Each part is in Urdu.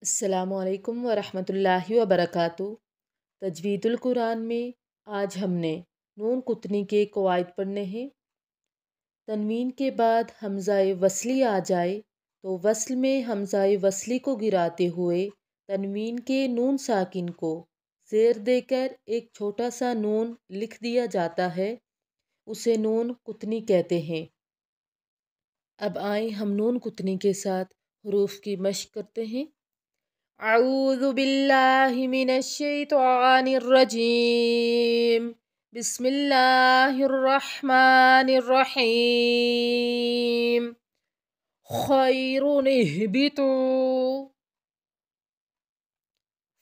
السلام علیکم ورحمۃ اللہ وبرکاتہ۔ تجوید القرآن میں آج ہم نے نون قطنی کے قواعد پڑھنے ہیں۔ تنوین کے بعد حمزہ وصلی آ جائے تو وصل میں حمزہ وصلی کو گراتے ہوئے تنوین کے نون ساکن کو زیر دے کر ایک چھوٹا سا نون لکھ دیا جاتا ہے، اسے نون قطنی کہتے ہیں۔ اب آئیں ہم نون قطنی کے ساتھ حروف کی مشق کرتے ہیں۔ اعوذ باللہ من الشیطان الرجیم، بسم اللہ الرحمن الرحیم۔ خیر اہبطوا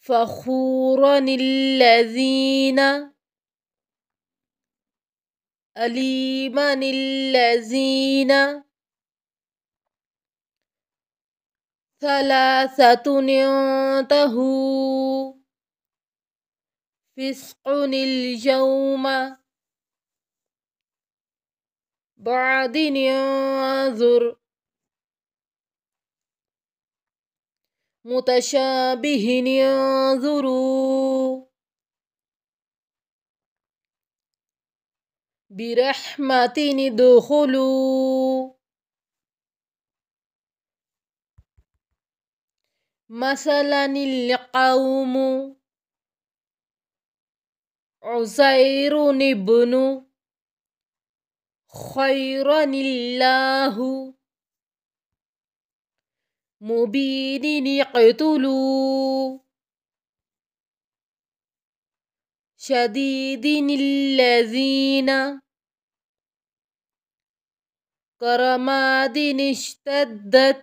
فخورا الذین علیما الذین ثلاثة انتهوا فسق اليوم بعد انظر متشابه انظروا برحمة ادخلوا مثلا القوم عزير ابن خيرا الله مبين اقتلوا شديد الذين كرماد اشتدت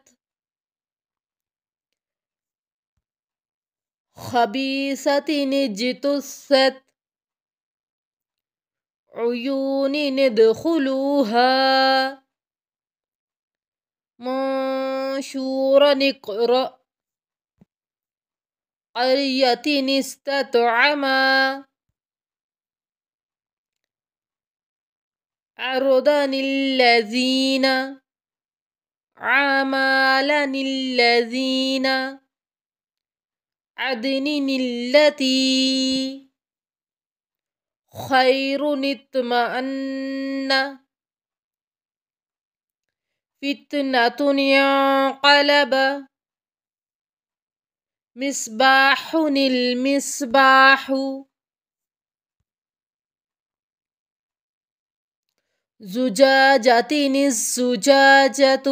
خبيثة اجتثت عيون ادخلوها منشورا اقرأ قرية استطعما عرضا الذين عمالا الذين عدن التي خير اطمأن فتنة انقلب مصباح المصباح زجاجة الزجاجة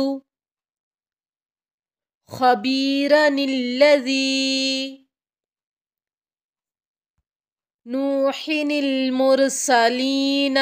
خبيرا الذي نوح المرسلين